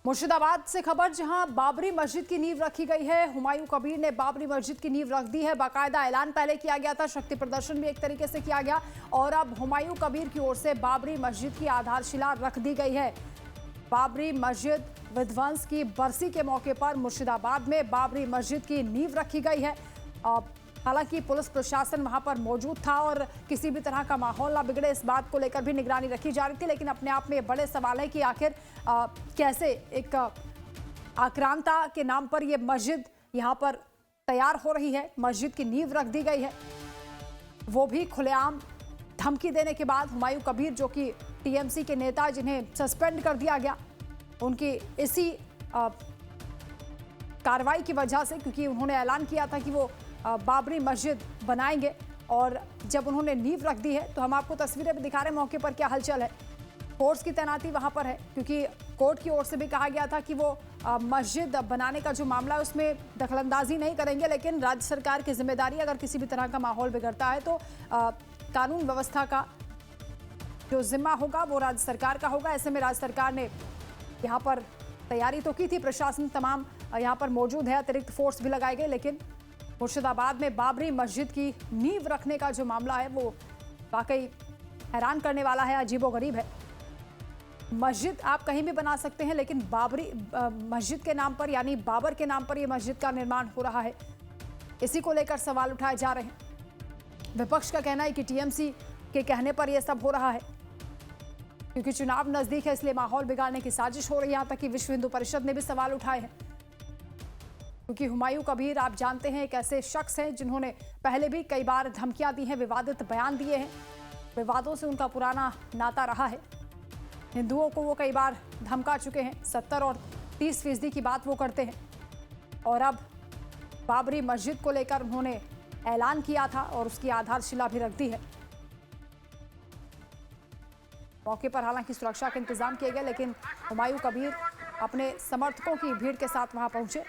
मुर्शिदाबाद से खबर, जहां बाबरी मस्जिद की नींव रखी गई है। हुमायूं कबीर ने बाबरी मस्जिद की नींव रख दी है। बाकायदा ऐलान पहले किया गया था, शक्ति प्रदर्शन भी एक तरीके से किया गया और अब हुमायूं कबीर की ओर से बाबरी मस्जिद की आधारशिला रख दी गई है। बाबरी मस्जिद विध्वंस की बरसी के मौके पर मुर्शिदाबाद में बाबरी मस्जिद की नींव रखी गई है। हालांकि पुलिस प्रशासन वहां पर मौजूद था और किसी भी तरह का माहौल ना बिगड़े, इस बात को लेकर भी निगरानी रखी जा रही थी। लेकिन अपने आप में ये बड़े सवाल है कि आखिर कैसे एक आक्रांता के नाम पर यह मस्जिद यहां पर तैयार हो रही है। मस्जिद की नींव रख दी गई है, वो भी खुलेआम धमकी देने के बाद। हुमायूं कबीर जो कि टीएमसी के नेता, जिन्हें सस्पेंड कर दिया गया, उनकी इसी कार्रवाई की वजह से, क्योंकि उन्होंने ऐलान किया था कि वो बाबरी मस्जिद बनाएंगे और जब उन्होंने नींव रख दी है तो हम आपको तस्वीरें भी दिखा रहे हैं मौके पर क्या हलचल है। फोर्स की तैनाती वहां पर है क्योंकि कोर्ट की ओर से भी कहा गया था कि वो मस्जिद बनाने का जो मामला है उसमें दखलंदाजी नहीं करेंगे, लेकिन राज्य सरकार की जिम्मेदारी, अगर किसी भी तरह का माहौल बिगड़ता है तो कानून व्यवस्था का जो जिम्मा होगा वो राज्य सरकार का होगा। ऐसे में राज्य सरकार ने यहाँ पर तैयारी तो की थी, प्रशासन तमाम यहाँ पर मौजूद है, अतिरिक्त फोर्स भी लगाए गए, लेकिन मुर्शिदाबाद में बाबरी मस्जिद की नींव रखने का जो मामला है वो वाकई हैरान करने वाला है, अजीबोगरीब है। मस्जिद आप कहीं भी बना सकते हैं, लेकिन बाबरी मस्जिद के नाम पर, यानी बाबर के नाम पर यह मस्जिद का निर्माण हो रहा है। इसी को लेकर सवाल उठाए जा रहे हैं। विपक्ष का कहना है कि टीएमसी के कहने पर यह सब हो रहा है क्योंकि चुनाव नजदीक है, इसलिए माहौल बिगाड़ने की साजिश हो रही है। यहाँ तक कि विश्व हिंदू परिषद ने भी सवाल उठाए हैं क्योंकि हुमायूं कबीर, आप जानते हैं, एक ऐसे शख्स हैं जिन्होंने पहले भी कई बार धमकियां दी हैं, विवादित बयान दिए हैं, विवादों से उनका पुराना नाता रहा है। हिंदुओं को वो कई बार धमका चुके हैं, 70 और 30% की बात वो करते हैं और अब बाबरी मस्जिद को लेकर उन्होंने ऐलान किया था और उसकी आधारशिला भी रख दी है। मौके पर हालांकि सुरक्षा के इंतजाम किए गए, लेकिन हुमायूं कबीर अपने समर्थकों की भीड़ के साथ वहां पहुंचे।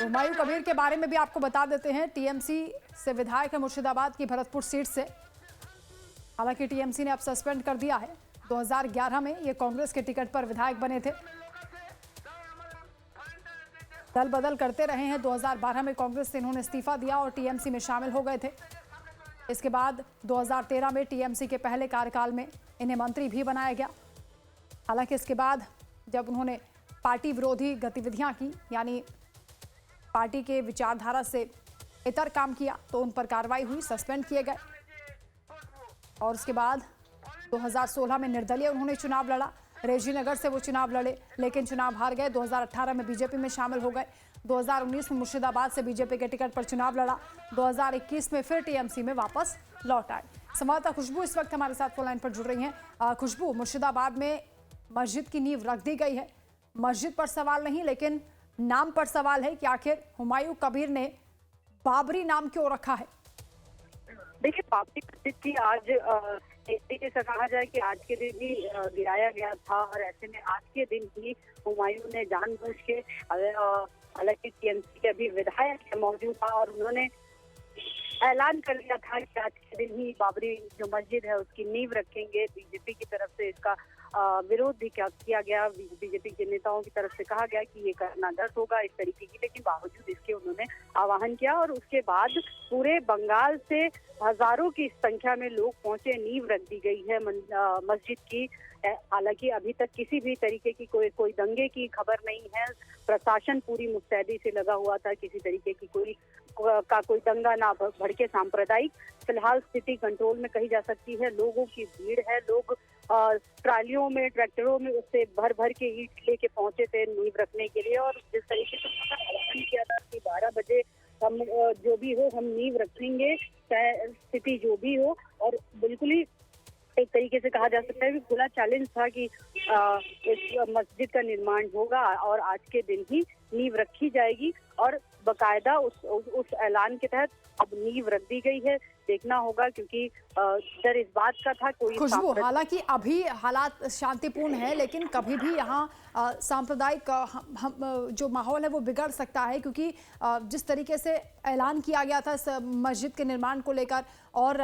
हुमायूं कबीर के बारे में भी आपको बता देते हैं, टीएमसी से विधायक है मुर्शिदाबाद की भरतपुर सीट से। हालांकि टीएमसी ने अब सस्पेंड कर दिया है। 2011 में ये कांग्रेस के टिकट पर विधायक बने थे, दल बदल करते रहे हैं। 2012 में कांग्रेस से इन्होंने इस्तीफा दिया और टीएमसी में शामिल हो गए थे। इसके बाद 2013 में टीएमसी के पहले कार्यकाल में इन्हें मंत्री भी बनाया गया। हालांकि इसके बाद जब उन्होंने पार्टी विरोधी गतिविधियां की, यानी पार्टी के विचारधारा से इतर काम किया, तो उन पर कार्रवाई हुई, सस्पेंड किए गए। और उसके बाद 2016 में निर्दलीय उन्होंने चुनाव लड़ा, रेजीनगर से वो चुनाव लड़े, लेकिन चुनाव हार गए। 2018 में बीजेपी में शामिल हो गए। 2019 में मुर्शिदाबाद से बीजेपी के टिकट पर चुनाव लड़ा। 2021 में फिर टीएमसी में वापस लौट आए। संवाददाता खुशबू इस वक्त हमारे साथ फोन लाइन पर जुड़ रही हैं। खुशबू, मुर्शिदाबाद में मस्जिद की नींव रख दी गई है। मस्जिद पर सवाल नहीं, लेकिन नाम पर सवाल है कि आखिर हुमायूं कबीर ने बाबरी नाम क्यों रखा है? देखिए, बाबरी मस्जिद की आज एक तरीके से कहा जाए कि आज के दिन ही गिराया गया था और ऐसे में आज के दिन ही हुमायूं ने जानबूझ के, हालांकि टीएमसी के अभी विधायक मौजूद था और उन्होंने ऐलान कर दिया था कि आज के दिन ही बाबरी जो मस्जिद है उसकी नींव रखेंगे। बीजेपी की तरफ से इसका विरोध भी किया गया, बीजेपी के नेताओं की तरफ से कहा गया कि ये करना गलत होगा इस तरीके की, लेकिन बावजूद इसके उन्होंने आह्वान किया और उसके बाद पूरे बंगाल से हजारों की संख्या में लोग पहुंचे। नींव रख दी गई है मस्जिद की। हालांकि अभी तक किसी भी तरीके की कोई दंगे की खबर नहीं है। प्रशासन पूरी मुस्तैदी से लगा हुआ था, किसी तरीके की कोई दंगा ना भड़के सांप्रदायिक। फिलहाल स्थिति कंट्रोल में कही जा सकती है। लोगों की भीड़ है, लोग ट्रालियों में, ट्रैक्टरों में उससे भर भर के ईंट लेके पहुंचे थे नींव रखने के लिए। और जिस तरीके से ऐलान किया था कि 12 बजे हम जो भी हो हम नींव रखेंगे, चाहे स्थिति जो भी हो, और बिल्कुल ही एक तरीके से कहा जा सकता है कि खुला चैलेंज था कि इस मस्जिद का निर्माण होगा और आज के दिन ही नींव रखी जाएगी और बकायदा उस ऐलान के तहत अब नींव रख दी गई है। देखना होगा क्योंकि डर इस बात का था कोई खुशबू, हालांकि अभी हालात शांतिपूर्ण है, लेकिन कभी भी यहाँ सांप्रदायिक जो माहौल है वो बिगड़ सकता है, क्योंकि जिस तरीके से ऐलान किया गया था इस मस्जिद के निर्माण को लेकर, और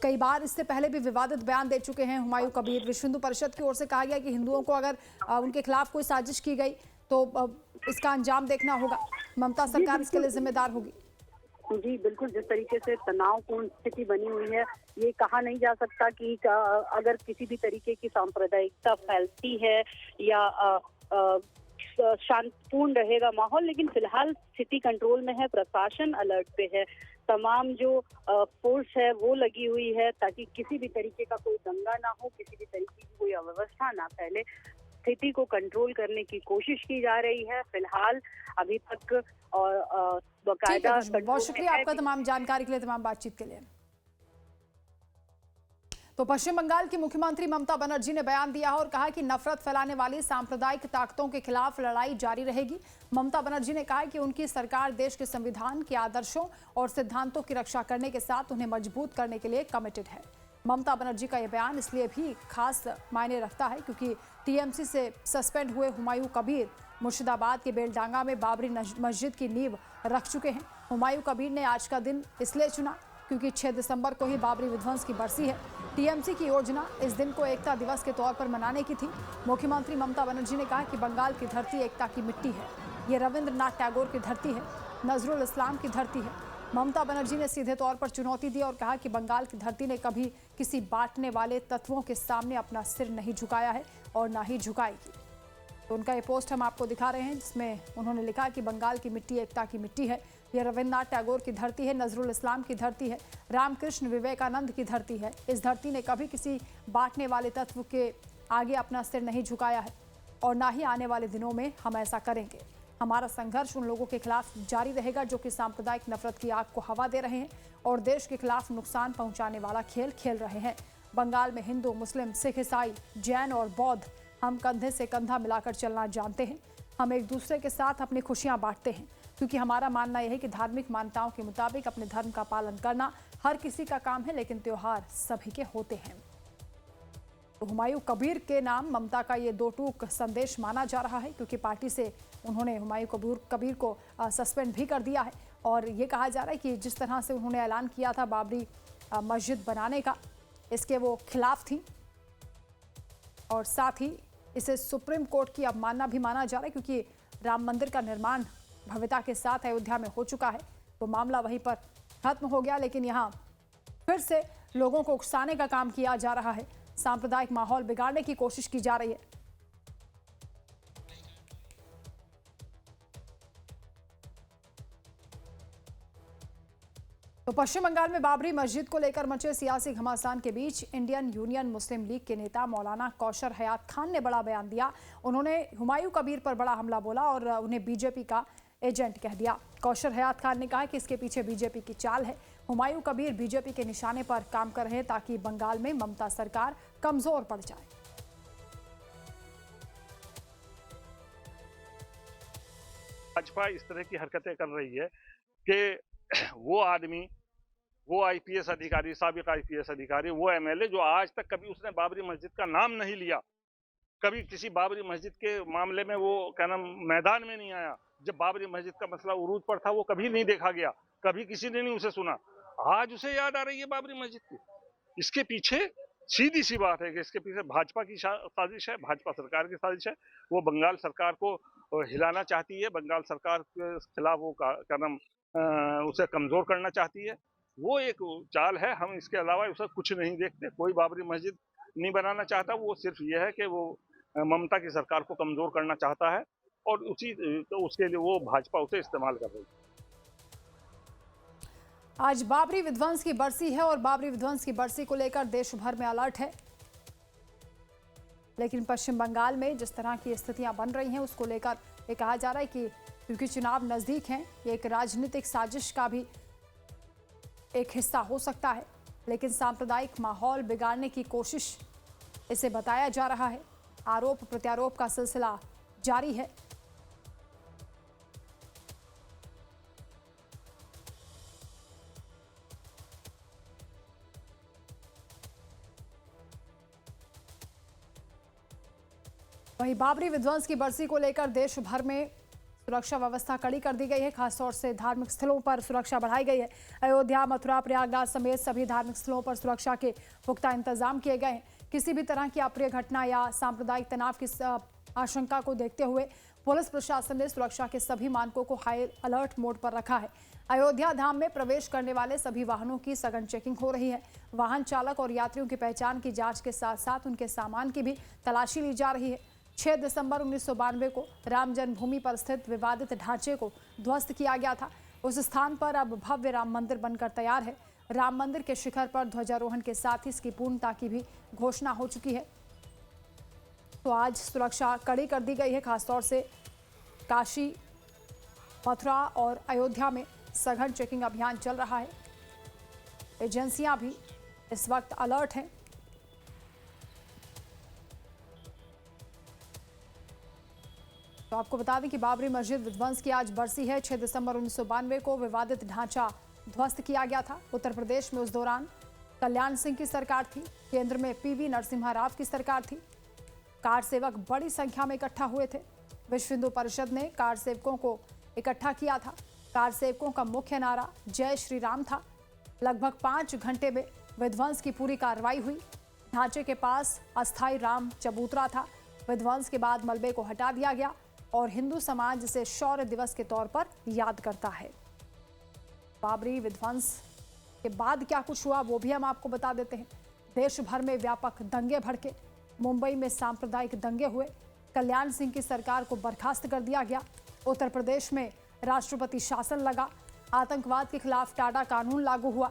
कई बार इससे पहले भी विवादित बयान दे चुके हैं हुमायूं कबीर। विश्व हिंदू परिषद की ओर से कहा गया कि हिंदुओं को अगर उनके खिलाफ कोई साजिश की गई तो इसका अंजाम देखना होगा, ममता सरकार इसके लिए जिम्मेदार होगी। जी बिल्कुल, जिस तरीके से तनावपूर्ण स्थिति बनी हुई है, ये कहा नहीं जा सकता कि अगर किसी भी तरीके की सांप्रदायिकता फैलती है या शांतिपूर्ण रहेगा माहौल, लेकिन फिलहाल स्थिति कंट्रोल में है, प्रशासन अलर्ट पे है, तमाम जो फोर्स है वो लगी हुई है ताकि किसी भी तरीके का कोई दंगा ना हो, किसी भी तरीके की कोई अव्यवस्था ना फैले। स्थिति को कंट्रोल करने की कोशिश की जा रही है फिलहाल अभी तक, और बकायदा। बहुत शुक्रिया आपका तमाम जानकारी के लिए, तमाम बातचीत के लिए। तो पश्चिम बंगाल की मुख्यमंत्री ममता बनर्जी ने बयान दिया और कहा कि नफरत फैलाने वाली सांप्रदायिक ताकतों के खिलाफ लड़ाई जारी रहेगी। ममता बनर्जी ने कहा कि उनकी सरकार देश के संविधान के आदर्शों और सिद्धांतों की रक्षा करने के साथ उन्हें मजबूत करने के लिए कमिटेड है। ममता बनर्जी का यह बयान इसलिए भी खास मायने रखता है क्योंकि टीएमसी से सस्पेंड हुए हुमायूं कबीर मुर्शिदाबाद के बेलडांगा में बाबरी मस्जिद की नींव रख चुके हैं। हुमायूं कबीर ने आज का दिन इसलिए चुना क्योंकि 6 दिसंबर को ही बाबरी विध्वंस की बरसी है। टीएमसी की योजना इस दिन को एकता दिवस के तौर पर मनाने की थी। मुख्यमंत्री ममता बनर्जी ने कहा कि बंगाल की धरती एकता की मिट्टी है, ये रविंद्रनाथ टैगोर की धरती है, नजरुल इस्लाम की धरती है। ममता बनर्जी ने सीधे तौर पर चुनौती दी और कहा कि बंगाल की धरती ने कभी किसी बांटने वाले तत्वों के सामने अपना सिर नहीं झुकाया है और ना ही झुकाएगी। तो उनका ये पोस्ट हम आपको दिखा रहे हैं जिसमें उन्होंने लिखा कि बंगाल की मिट्टी एकता की मिट्टी है, यह रविंद्रनाथ टैगोर की धरती है, नजरुल इस्लाम की धरती है, रामकृष्ण विवेकानंद की धरती है। इस धरती ने कभी किसी बांटने वाले तत्व के आगे अपना सिर नहीं झुकाया है और ना ही आने वाले दिनों में हम ऐसा करेंगे। हमारा संघर्ष उन लोगों के खिलाफ जारी रहेगा जो कि सांप्रदायिक नफरत की आग को हवा दे रहे हैं और देश के खिलाफ नुकसान पहुंचाने वाला खेल खेल रहे हैं। बंगाल में हिंदू, मुस्लिम, सिख, ईसाई, जैन और बौद्ध हम कंधे से कंधा मिलाकर चलना जानते हैं। हम एक दूसरे के साथ अपनी खुशियां बांटते हैं क्योंकि हमारा मानना यह है कि धार्मिक मान्यताओं के मुताबिक अपने धर्म का पालन करना हर किसी का काम है, लेकिन त्योहार सभी के होते हैं। तो हुमायूं कबीर के नाम ममता का ये दो टूक संदेश माना जा रहा है क्योंकि पार्टी से उन्होंने हुमायूं कबीर को सस्पेंड भी कर दिया है और ये कहा जा रहा है कि जिस तरह से उन्होंने ऐलान किया था बाबरी मस्जिद बनाने का, इसके वो खिलाफ थी और साथ ही इसे सुप्रीम कोर्ट की अवमानना भी माना जा रहा है क्योंकि राम मंदिर का निर्माण भव्यता के साथ अयोध्या में हो चुका है। वो मामला वहीं पर खत्म हो गया, लेकिन यहाँ फिर से लोगों को उकसाने का काम किया जा रहा है, सांप्रदायिक माहौल बिगाड़ने की कोशिश की जा रही है। तो पश्चिम बंगाल में बाबरी मस्जिद को लेकर मचे सियासी घमासान के बीच इंडियन यूनियन मुस्लिम लीग के नेता मौलाना कौशर हयात खान ने बड़ा बयान दिया। उन्होंने हुमायूं कबीर पर बड़ा हमला बोला और उन्हें बीजेपी का एजेंट कह दिया। कौशर हयात खान ने कहा कि इसके पीछे बीजेपी की चाल है। हुमायूं कबीर बीजेपी के निशाने पर काम कर रहे हैं ताकि बंगाल में ममता सरकार कमजोर पड़ जाए। भाजपा इस तरह की हरकतें कर रही है कि वो आदमी, वो आईपीएस अधिकारी, साबिक आईपीएस अधिकारी, वो एमएलए जो आज तक कभी उसने बाबरी मस्जिद का नाम नहीं लिया, कभी किसी बाबरी मस्जिद के मामले में वो क्या नाम मैदान में नहीं आया, जब बाबरी मस्जिद का मसला उरूज पर था वो कभी नहीं देखा गया, कभी किसी ने नहीं उसे सुना, आज उसे याद आ रही है बाबरी मस्जिद की। इसके पीछे सीधी सी बात है कि इसके पीछे भाजपा की साजिश है, भाजपा सरकार की साजिश है। वो बंगाल सरकार को हिलाना चाहती है, बंगाल सरकार के खिलाफ वो क्या नाम उसे कमजोर करना चाहती है। वो एक चाल है, हम इसके अलावा उसे कुछ नहीं देखते। कोई बाबरी मस्जिद नहीं बनाना चाहता, वो सिर्फ ये है कि वो ममता की सरकार को कमजोर करना चाहता है और उसके लिए वो भाजपा उसे इस्तेमाल कर रही है। आज बाबरी विध्वंस की बरसी है और बाबरी विध्वंस की बरसी को लेकर देश भर में अलर्ट है, लेकिन पश्चिम बंगाल में जिस तरह की स्थितियां बन रही हैं उसको लेकर ये कहा जा रहा है कि क्योंकि चुनाव नजदीक हैं, ये एक राजनीतिक साजिश का भी एक हिस्सा हो सकता है। लेकिन सांप्रदायिक माहौल बिगाड़ने की कोशिश इसे बताया जा रहा है। आरोप प्रत्यारोप का सिलसिला जारी है। वहीं बाबरी विध्वंस की बरसी को लेकर देश भर में सुरक्षा व्यवस्था कड़ी कर दी गई है। खासतौर से धार्मिक स्थलों पर सुरक्षा बढ़ाई गई है। अयोध्या, मथुरा, प्रयागराज समेत सभी धार्मिक स्थलों पर सुरक्षा के पुख्ता इंतजाम किए गए हैं। किसी भी तरह की अप्रिय घटना या सांप्रदायिक तनाव की आशंका को देखते हुए पुलिस प्रशासन ने सुरक्षा के सभी मानकों को हाई अलर्ट मोड पर रखा है। अयोध्या धाम में प्रवेश करने वाले सभी वाहनों की सघन चेकिंग हो रही है। वाहन चालक और यात्रियों की पहचान की जांच के साथ साथ उनके सामान की भी तलाशी ली जा रही है। 6 दिसंबर 1992 को राम जन्मभूमि पर स्थित विवादित ढांचे को ध्वस्त किया गया था। उस स्थान पर अब भव्य राम मंदिर बनकर तैयार है। राम मंदिर के शिखर पर ध्वजारोहण के साथ ही इसकी पूर्णता की भी घोषणा हो चुकी है। तो आज सुरक्षा कड़ी कर दी गई है। खासतौर से काशी, मथुरा और अयोध्या में सघन चेकिंग अभियान चल रहा है। एजेंसियां भी इस वक्त अलर्ट हैं। तो आपको बता दें कि बाबरी मस्जिद विध्वंस की आज बरसी है। 6 दिसंबर 1992 को विवादित ढांचा ध्वस्त किया गया था। उत्तर प्रदेश में उस दौरान कल्याण सिंह की सरकार थी। केंद्र में पीवी नरसिम्हा राव की सरकार थी। कार सेवक बड़ी संख्या में इकट्ठा हुए थे। विश्व हिंदू परिषद ने कार सेवकों को इकट्ठा किया था। कार सेवकों का मुख्य नारा जय श्री राम था। लगभग 5 घंटे में विध्वंस की पूरी कार्रवाई हुई। ढांचे के पास अस्थायी राम चबूतरा था। विध्वंस के बाद मलबे को हटा दिया गया और हिंदू समाज इसे शौर्य दिवस के तौर पर याद करता है। बाबरी विध्वंस के बाद क्या कुछ हुआ वो भी हम आपको बता देते हैं। देश भर में व्यापक दंगे भड़के। मुंबई में सांप्रदायिक दंगे हुए। कल्याण सिंह की सरकार को बर्खास्त कर दिया गया। उत्तर प्रदेश में राष्ट्रपति शासन लगा। आतंकवाद के खिलाफ टाडा कानून लागू हुआ।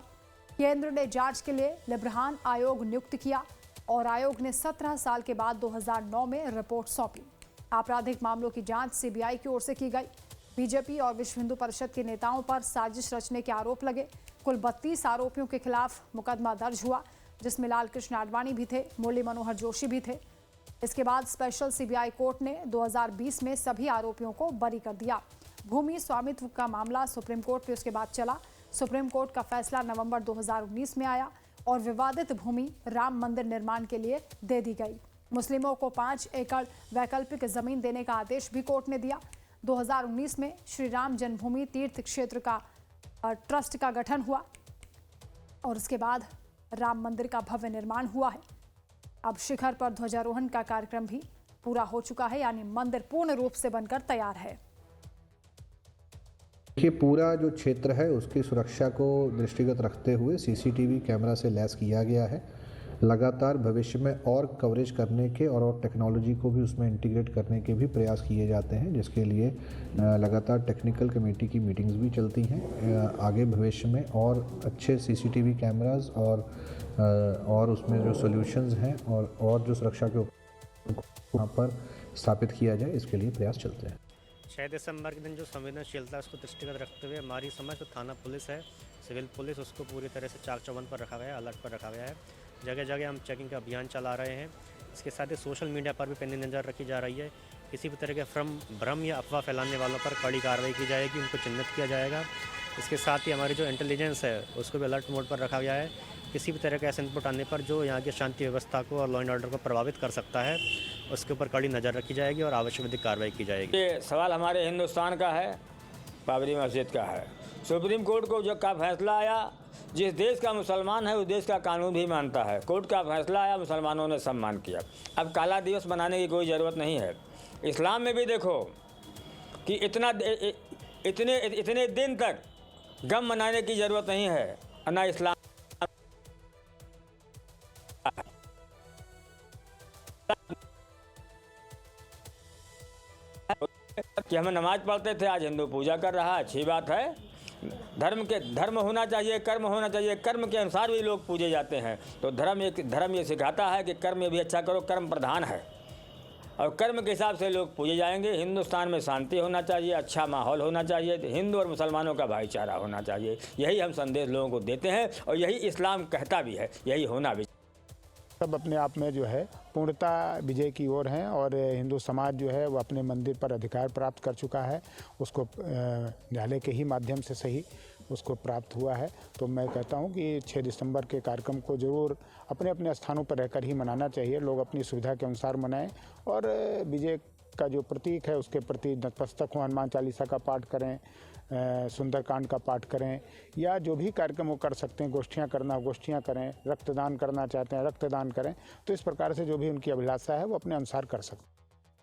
केंद्र ने जांच के लिए लिब्रहान आयोग नियुक्त किया और आयोग ने 17 साल के बाद 2009 में रिपोर्ट सौंपी। आपराधिक मामलों की जांच सीबीआई की ओर से की गई। बीजेपी और विश्व हिंदू परिषद के नेताओं पर साजिश रचने के आरोप लगे। कुल 32 आरोपियों के खिलाफ मुकदमा दर्ज हुआ, जिसमें लालकृष्ण आडवाणी भी थे, मुरली मनोहर जोशी भी थे। इसके बाद स्पेशल सीबीआई कोर्ट ने 2020 में सभी आरोपियों को बरी कर दिया। भूमि स्वामित्व का मामला सुप्रीम कोर्ट में उसके बाद चला। सुप्रीम कोर्ट का फैसला नवंबर 2019 में आया और विवादित भूमि राम मंदिर निर्माण के लिए दे दी गई। मुस्लिमों को 5 एकड़ वैकल्पिक जमीन देने का आदेश भी कोर्ट ने दिया। 2019 में श्री राम जन्मभूमि तीर्थ क्षेत्र का ट्रस्ट का गठन हुआ और उसके बाद राम मंदिर का भव्य निर्माण हुआ है। अब शिखर पर ध्वजारोहण का कार्यक्रम भी पूरा हो चुका है, यानी मंदिर पूर्ण रूप से बनकर तैयार है। देखिए, पूरा जो क्षेत्र है उसकी सुरक्षा को दृष्टिगत रखते हुए सीसीटीवी कैमरा से लैस किया गया है। लगातार भविष्य में और कवरेज करने के और टेक्नोलॉजी को भी उसमें इंटीग्रेट करने के भी प्रयास किए जाते हैं, जिसके लिए लगातार टेक्निकल कमेटी की मीटिंग्स भी चलती हैं। आगे भविष्य में और अच्छे सीसीटीवी कैमरास और उसमें जो सॉल्यूशंस हैं और जो सुरक्षा के वहाँ पर स्थापित किया जाए, इसके लिए प्रयास चलते हैं। 6 दिसंबर के दिन जो संवेदनशीलता है उसको दृष्टिगत रखते हुए हमारी समझ तो थाना पुलिस है, सिविल पुलिस, उसको पूरी तरह से चाक चौबंद पर रखा गया है, अलर्ट पर रखा गया है। जगह जगह हम चेकिंग का अभियान चला रहे हैं। इसके साथ ही सोशल मीडिया पर भी पैनी नज़र रखी जा रही है। किसी भी तरह के भ्रम या अफवाह फैलाने वालों पर कड़ी कार्रवाई की जाएगी, उनको चिन्हित किया जाएगा। इसके साथ ही हमारी जो इंटेलिजेंस है उसको भी अलर्ट मोड पर रखा गया है। किसी भी तरह का ऐसा इनपुट आने पर जो यहाँ की शांति व्यवस्था को और लॉ एंड ऑर्डर को प्रभावित कर सकता है, उसके ऊपर कड़ी नज़र रखी जाएगी और आवश्यक विधिक कार्रवाई की जाएगी। ये सवाल हमारे हिंदुस्तान का है, बाबरी मस्जिद का है। सुप्रीम कोर्ट को जो का फैसला आया, जिस देश का मुसलमान है उस देश का कानून भी मानता है। कोर्ट का फैसला आया, मुसलमानों ने सम्मान किया। अब काला दिवस मनाने की कोई ज़रूरत नहीं है। इस्लाम में भी देखो कि इतने दिन तक गम मनाने की ज़रूरत नहीं है। ना इस्लाम कि हम नमाज पढ़ते थे, आज हिंदू पूजा कर रहा है, अच्छी बात है। धर्म होना चाहिए, कर्म होना चाहिए। कर्म के अनुसार भी लोग पूजे जाते हैं। तो धर्म ये सिखाता है कि कर्म ये भी अच्छा करो, कर्म प्रधान है। और कर्म के हिसाब से लोग पूजे जाएंगे। हिंदुस्तान में शांति होना चाहिए, अच्छा माहौल होना चाहिए, हिंदू और मुसलमानों का भाईचारा होना चाहिए। यही हम संदेश लोगों को देते हैं और यही इस्लाम कहता भी है, यही होना भी। सब अपने आप में जो है पूर्णता विजय की ओर हैं और हिंदू समाज जो है वो अपने मंदिर पर अधिकार प्राप्त कर चुका है। उसको न्यायालय के ही माध्यम से सही उसको प्राप्त हुआ है। तो मैं कहता हूं कि 6 दिसंबर के कार्यक्रम को ज़रूर अपने अपने स्थानों पर रहकर ही मनाना चाहिए। लोग अपनी सुविधा के अनुसार मनाएं और विजय का जो प्रतीक है उसके प्रति नतमस्तक हों। हनुमान चालीसा का पाठ करें, सुंदरकांड का पाठ करें या जो भी कार्यक्रम वो कर सकते हैं, गोष्ठियाँ करना गोष्ठियाँ करें, रक्तदान करना चाहते हैं रक्तदान करें। तो इस प्रकार से जो भी उनकी अभिलाषा है वो अपने अनुसार कर सकते हैं।